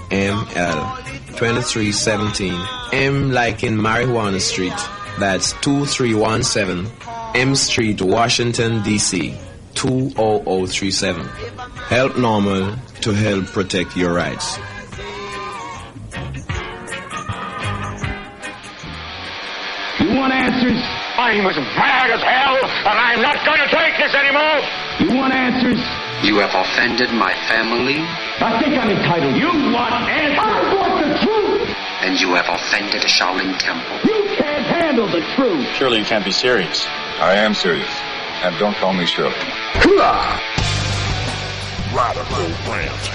2317, M like in Marijuana Street. That's 2317 M Street, Washington, D.C. 20037. Help NORML to help protect your rights. You want answers? I'm as mad as hell, and I'm not going to take this anymore. You want answers? You have offended my family. I think I'm entitled. You want answers? I want the truth. And you have offended the Shaolin Temple. You can't handle the truth. Surely you can't be serious. I am serious. And don't call me Shirley. Hoorah! Radical rant.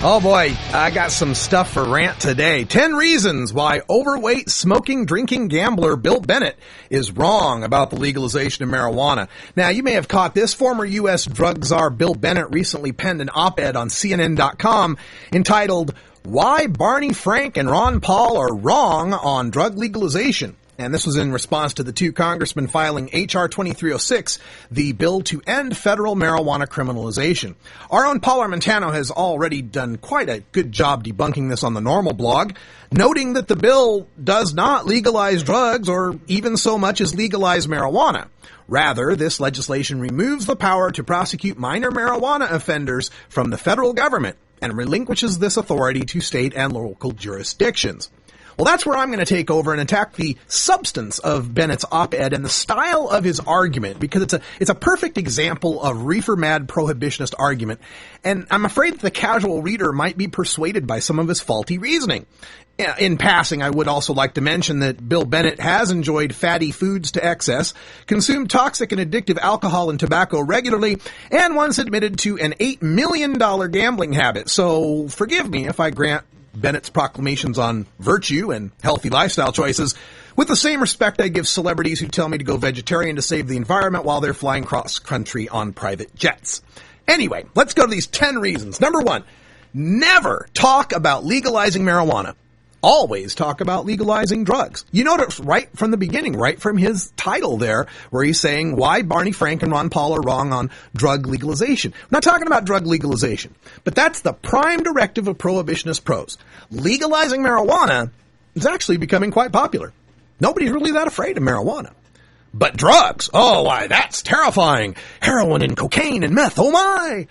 Oh boy, I got some stuff for rant today. 10 reasons why overweight, smoking, drinking gambler Bill Bennett is wrong about the legalization of marijuana. Now, you may have caught this. Former U.S. drug czar Bill Bennett recently penned an op-ed on CNN.com entitled, "Why Barney Frank and Ron Paul Are Wrong on Drug Legalization." And this was in response to the two congressmen filing H.R. 2306, the bill to end federal marijuana criminalization. Our own Paul Armentano has already done quite a good job debunking this on the NORML blog, noting that the bill does not legalize drugs or even so much as legalize marijuana. Rather, this legislation removes the power to prosecute minor marijuana offenders from the federal government and relinquishes this authority to state and local jurisdictions. Well, that's where I'm going to take over and attack the substance of Bennett's op-ed and the style of his argument, because it's a perfect example of reefer-mad prohibitionist argument, and I'm afraid that the casual reader might be persuaded by some of his faulty reasoning. In passing, I would also like to mention that Bill Bennett has enjoyed fatty foods to excess, consumed toxic and addictive alcohol and tobacco regularly, and once admitted to an $8 million gambling habit. So forgive me if I grant Bennett's proclamations on virtue and healthy lifestyle choices with the same respect I give celebrities who tell me to go vegetarian to save the environment while they're flying cross-country on private jets. Anyway, let's go to these 10 reasons. Number 1, never talk about legalizing marijuana. Always talk about legalizing drugs. You notice right from the beginning, right from his title there, where he's saying why Barney Frank and Ron Paul are wrong on drug legalization. I'm not talking about drug legalization, but that's the prime directive of prohibitionist pros. Legalizing marijuana is actually becoming quite popular. Nobody's really that afraid of marijuana. But drugs, oh, why, that's terrifying. Heroin and cocaine and meth, oh my!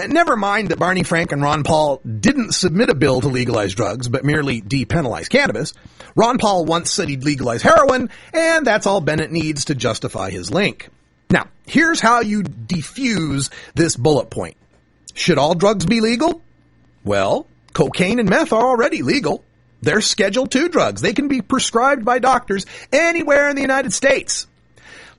Never mind that Barney Frank and Ron Paul didn't submit a bill to legalize drugs, but merely depenalize cannabis. Ron Paul once said he'd legalize heroin, and that's all Bennett needs to justify his link. Now, here's how you defuse this bullet point. Should all drugs be legal? Well, cocaine and meth are already legal. They're Schedule II drugs. They can be prescribed by doctors anywhere in the United States.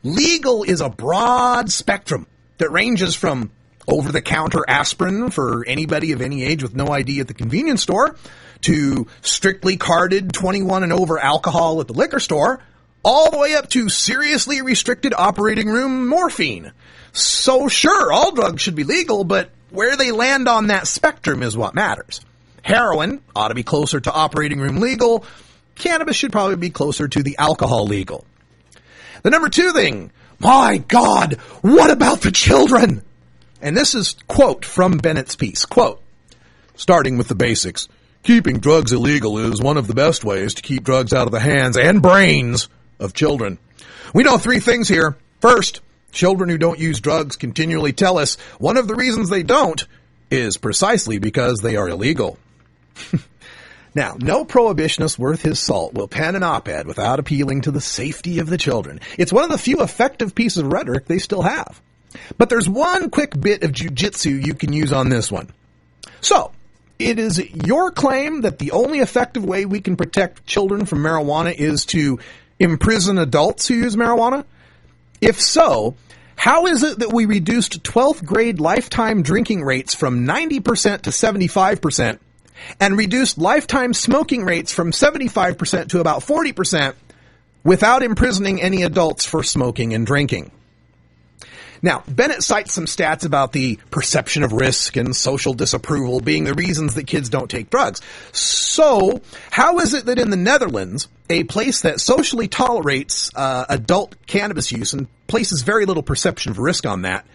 Legal is a broad spectrum that ranges from over-the-counter aspirin for anybody of any age with no ID at the convenience store, to strictly carded 21 and over alcohol at the liquor store, all the way up to seriously restricted operating room morphine. So sure, all drugs should be legal, but where they land on that spectrum is what matters. Heroin ought to be closer to operating room legal. Cannabis should probably be closer to the alcohol legal. The number 2 thing, my God, what about the children? And this is, quote, from Bennett's piece, quote, "Starting with the basics, keeping drugs illegal is one of the best ways to keep drugs out of the hands and brains of children. We know 3 things here. First, children who don't use drugs continually tell us one of the reasons they don't is precisely because they are illegal." Now, no prohibitionist worth his salt will pen an op-ed without appealing to the safety of the children. It's one of the few effective pieces of rhetoric they still have. But there's one quick bit of jujitsu you can use on this one. So, it is your claim that the only effective way we can protect children from marijuana is to imprison adults who use marijuana? If so, how is it that we reduced 12th grade lifetime drinking rates from 90% to 75% and reduced lifetime smoking rates from 75% to about 40% without imprisoning any adults for smoking and drinking? Now, Bennett cites some stats about the perception of risk and social disapproval being the reasons that kids don't take drugs. So, how is it that in the Netherlands, a place that socially tolerates adult cannabis use and places very little perception of risk on that,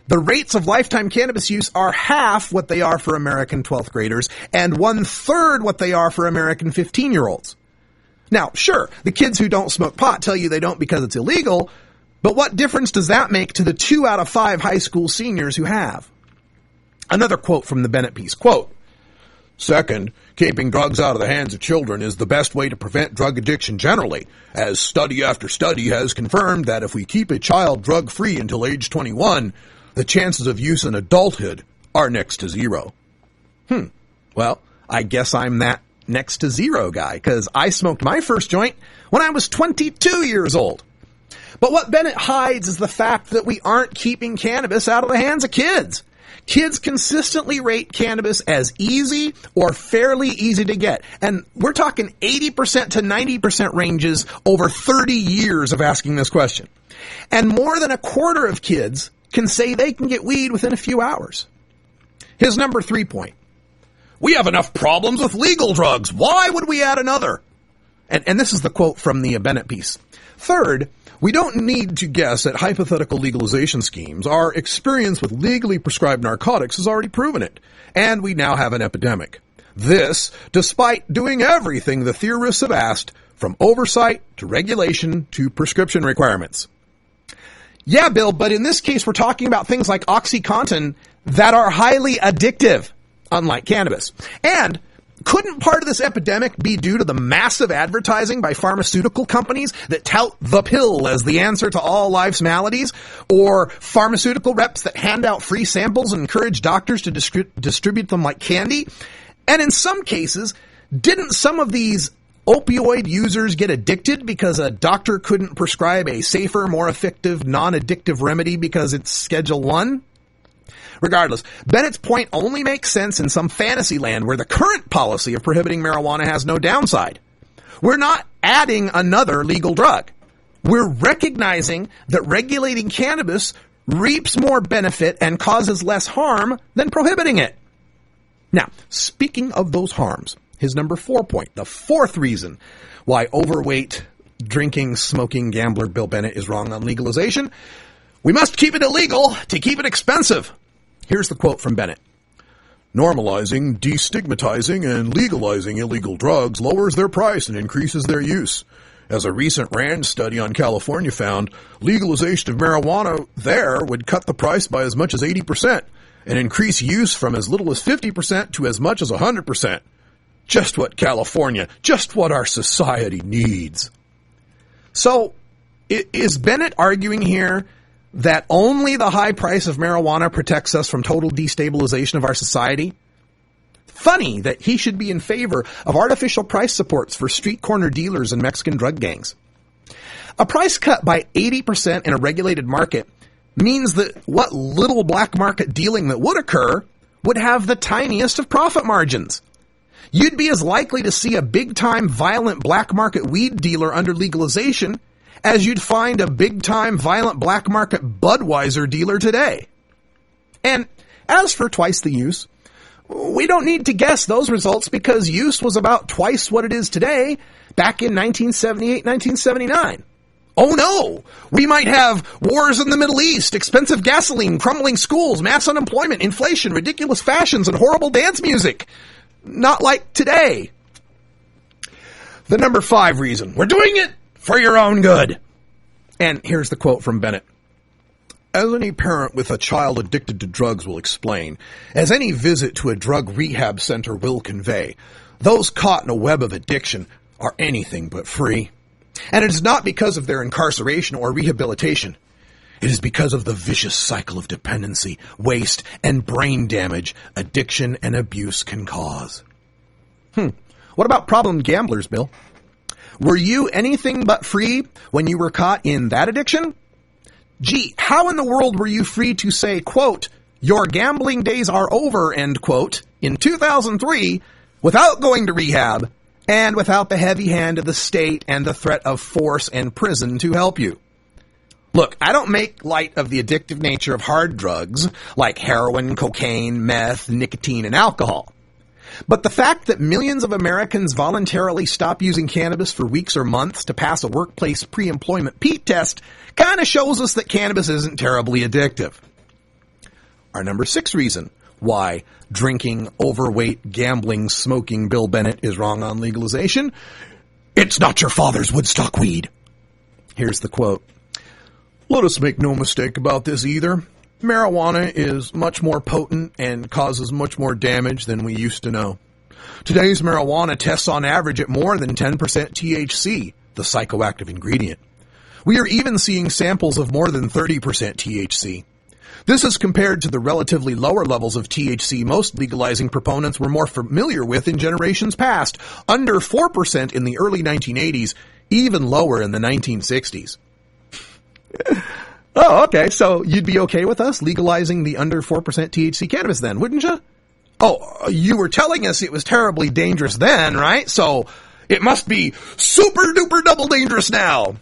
the rates of lifetime cannabis use are half what they are for American 12th graders and 1/3 what they are for American 15-year-olds? Now, sure, the kids who don't smoke pot tell you they don't because it's illegal, but what difference does that make to the 2 out of 5 high school seniors who have? Another quote from the Bennett piece, quote, "Second, keeping drugs out of the hands of children is the best way to prevent drug addiction generally, as study after study has confirmed that if we keep a child drug-free until age 21, the chances of use in adulthood are next to zero." Well, I guess I'm that next to zero guy, because I smoked my first joint when I was 22 years old. But what Bennett hides is the fact that we aren't keeping cannabis out of the hands of kids. Kids consistently rate cannabis as easy or fairly easy to get. And we're talking 80% to 90% ranges over 30 years of asking this question. And more than a quarter of kids can say they can get weed within a few hours. His number 3 point. "We have enough problems with legal drugs. Why would we add another?" And this is the quote from the Bennett piece. "Third, we don't need to guess at hypothetical legalization schemes. Our experience with legally prescribed narcotics has already proven it, and we now have an epidemic. This, despite doing everything the theorists have asked, from oversight to regulation to prescription requirements." Yeah, Bill, but in this case we're talking about things like OxyContin that are highly addictive, unlike cannabis. And couldn't part of this epidemic be due to the massive advertising by pharmaceutical companies that tout the pill as the answer to all life's maladies, or pharmaceutical reps that hand out free samples and encourage doctors to distribute them like candy? And in some cases, didn't some of these opioid users get addicted because a doctor couldn't prescribe a safer, more effective, non-addictive remedy because it's Schedule 1? Regardless, Bennett's point only makes sense in some fantasy land where the current policy of prohibiting marijuana has no downside. We're not adding another legal drug. We're recognizing that regulating cannabis reaps more benefit and causes less harm than prohibiting it. Now, speaking of those harms, his number 4 point, the fourth reason why overweight, drinking, smoking gambler Bill Bennett is wrong on legalization: we must keep it illegal to keep it expensive. Here's the quote from Bennett. "Normalizing, destigmatizing, and legalizing illegal drugs lowers their price and increases their use. As a recent RAND study on California found, legalization of marijuana there would cut the price by as much as 80% and increase use from as little as 50% to as much as 100%. Just what California, just what our society needs." So, is Bennett arguing here that only the high price of marijuana protects us from total destabilization of our society? Funny that he should be in favor of artificial price supports for street corner dealers and Mexican drug gangs. A price cut by 80% in a regulated market means that what little black market dealing that would occur would have the tiniest of profit margins. You'd be as likely to see a big-time violent black market weed dealer under legalization as you'd find a big-time violent black market Budweiser dealer today. And as for twice the use, we don't need to guess those results because use was about twice what it is today back in 1978, 1979. Oh no! We might have wars in the Middle East, expensive gasoline, crumbling schools, mass unemployment, inflation, ridiculous fashions, and horrible dance music. Not like today. The number 5 reason: we're doing it for your own good. And here's the quote from Bennett. "As any parent with a child addicted to drugs will explain, as any visit to a drug rehab center will convey, Those caught in a web of addiction are anything but free. And it is not because of their incarceration or rehabilitation. It is because of the vicious cycle of dependency, waste, and brain damage addiction and abuse can cause. What about problem gamblers, Bill? Were you anything but free when you were caught in that addiction? Gee, how in the world were you free to say, quote, your gambling days are over, end quote, in 2003 without going to rehab and without the heavy hand of the state and the threat of force and prison to help you? Look, I don't make light of the addictive nature of hard drugs like heroin, cocaine, meth, nicotine, and alcohol. But the fact that millions of Americans voluntarily stop using cannabis for weeks or months to pass a workplace pre-employment PET test kind of shows us that cannabis isn't terribly addictive. Our number 6 reason why drinking, overweight, gambling, smoking Bill Bennett is wrong on legalization: it's not your father's Woodstock weed. Here's the quote. Let us make no mistake about this either. Marijuana is much more potent and causes much more damage than we used to know. Today's marijuana tests on average at more than 10% THC, the psychoactive ingredient. We are even seeing samples of more than 30% THC. This is compared to the relatively lower levels of THC most legalizing proponents were more familiar with in generations past, under 4% in the early 1980s, even lower in the 1960s. Oh, okay, so you'd be okay with us legalizing the under 4% THC cannabis then, wouldn't you? Oh, you were telling us it was terribly dangerous then, right? So it must be super duper double dangerous now.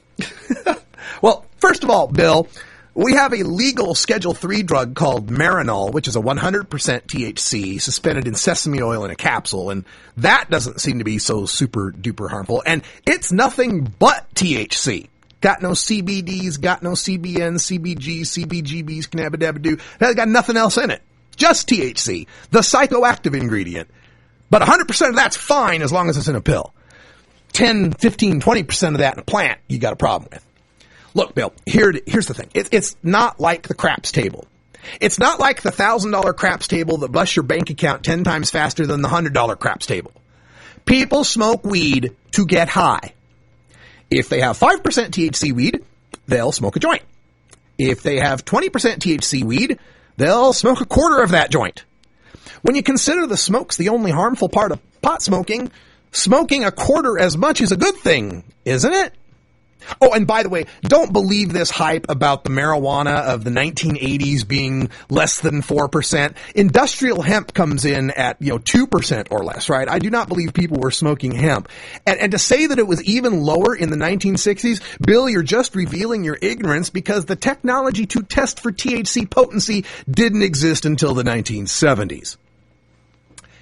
Well, first of all, Bill, we have a legal Schedule III drug called Marinol, which is a 100% THC suspended in sesame oil in a capsule, and that doesn't seem to be so super duper harmful, and it's nothing but THC. Got no CBDs, got no CBN, CBG, CBGBs, cannabidabidoo. That's got nothing else in it. Just THC, the psychoactive ingredient. But 100% of that's fine as long as it's in a pill. 10, 15, 20% of that in a plant, you got a problem with. Look, Bill, here's the thing. It's not like the craps table. It's not like the $1,000 craps table that busts your bank account 10 times faster than the $100 craps table. People smoke weed to get high. If they have 5% THC weed, they'll smoke a joint. If they have 20% THC weed, they'll smoke a quarter of that joint. When you consider the smoke's the only harmful part of pot smoking, smoking a quarter as much is a good thing, isn't it? Oh, and by the way, don't believe this hype about the marijuana of the 1980s being less than 4%. Industrial hemp comes in at, 2% or less, right? I do not believe people were smoking hemp. And to say that it was even lower in the 1960s, Bill, you're just revealing your ignorance because the technology to test for THC potency didn't exist until the 1970s.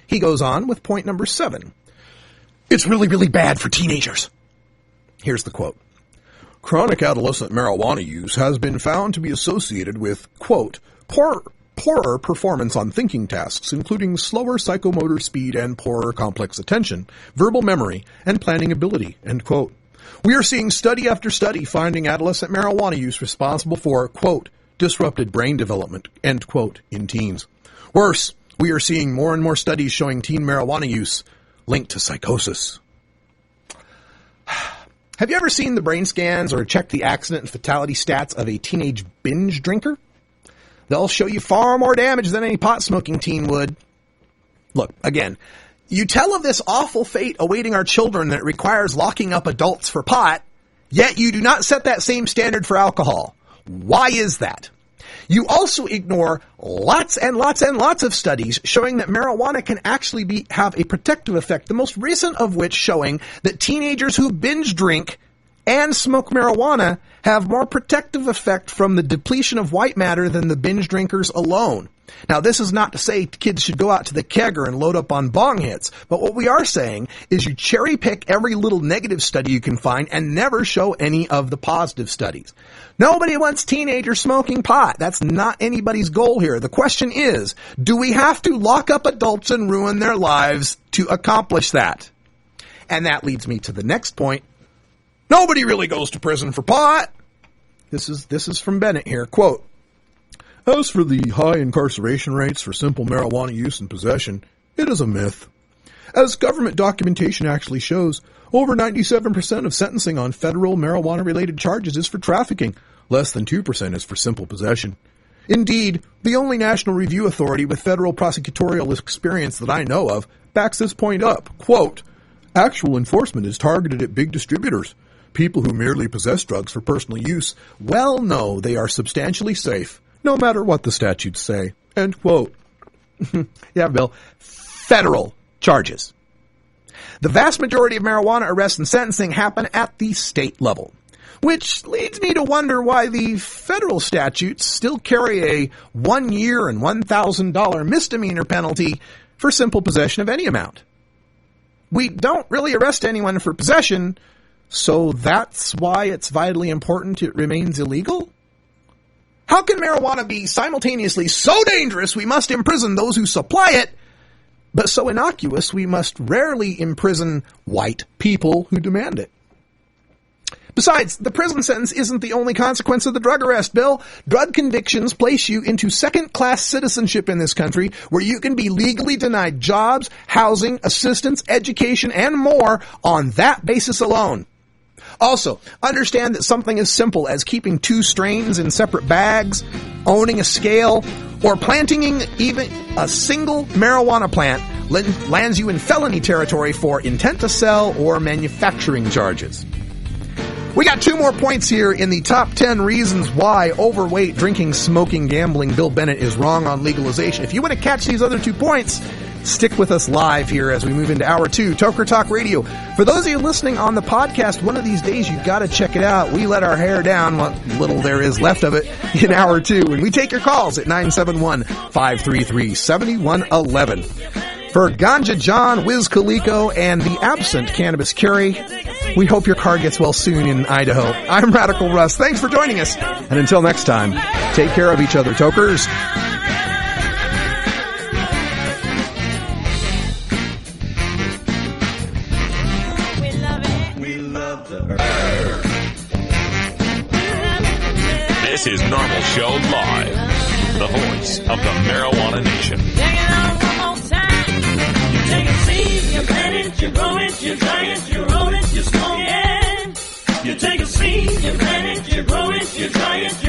He goes on with point number 7. It's really, really bad for teenagers. Here's the quote. Chronic adolescent marijuana use has been found to be associated with, quote, poorer performance on thinking tasks, including slower psychomotor speed and poorer complex attention, verbal memory, and planning ability, end quote. We are seeing study after study finding adolescent marijuana use responsible for, quote, disrupted brain development, end quote, in teens. Worse, we are seeing more and more studies showing teen marijuana use linked to psychosis. Have you ever seen the brain scans or checked the accident and fatality stats of a teenage binge drinker? They'll show you far more damage than any pot-smoking teen would. Look, again, you tell of this awful fate awaiting our children that requires locking up adults for pot, yet you do not set that same standard for alcohol. Why is that? You also ignore lots and lots and lots of studies showing that marijuana can actually have a protective effect, the most recent of which showing that teenagers who binge drink and smoke marijuana have more protective effect from the depletion of white matter than the binge drinkers alone. Now, this is not to say kids should go out to the kegger and load up on bong hits, but what we are saying is you cherry pick every little negative study you can find and never show any of the positive studies. Nobody wants teenagers smoking pot. That's not anybody's goal here. The question is, do we have to lock up adults and ruin their lives to accomplish that? And that leads me to the next point. Nobody really goes to prison for pot. This is from Bennett here. Quote, as for the high incarceration rates for simple marijuana use and possession, it is a myth. As government documentation actually shows, over 97% of sentencing on federal marijuana-related charges is for trafficking. Less than 2% is for simple possession. Indeed, the only national review authority with federal prosecutorial experience that I know of backs this point up. Quote, actual enforcement is targeted at big distributors. People who merely possess drugs for personal use well know they are substantially safe, no matter what the statutes say. End quote. Yeah, Bill. Federal charges. The vast majority of marijuana arrests and sentencing happen at the state level, which leads me to wonder why the federal statutes still carry a 1 year and $1,000 misdemeanor penalty for simple possession of any amount. We don't really arrest anyone for possession, so that's why it's vitally important it remains illegal? How can marijuana be simultaneously so dangerous we must imprison those who supply it, but so innocuous we must rarely imprison white people who demand it? Besides, the prison sentence isn't the only consequence of the drug arrest, Bill. Drug convictions place you into second-class citizenship in this country, where you can be legally denied jobs, housing, assistance, education, and more on that basis alone. Also, understand that something as simple as keeping 2 strains in separate bags, owning a scale, or planting even a single marijuana plant lands you in felony territory for intent to sell or manufacturing charges. We got 2 more points here in the top 10 reasons why overweight, drinking, smoking, gambling Bill Bennett is wrong on legalization. If you want to catch these other 2 points, stick with us live here as we move into Hour 2, Toker Talk Radio. For those of you listening on the podcast, one of these days you've got to check it out. We let our hair down, what little there is left of it, in Hour 2. And we take your calls at 971-533-7111. For Ganja John, Wiz Khalico, and the absent Cannabis Carrie, we hope your car gets well soon in Idaho. I'm Radical Russ. Thanks for joining us. And until next time, take care of each other, tokers. This is NORML Show Live, the voice of the Marijuana Nation. Take a seed, you plant it, you grow it, you dry it, you roll it, you smoke it. You take a seed, you plant it, you grow it, you dry it,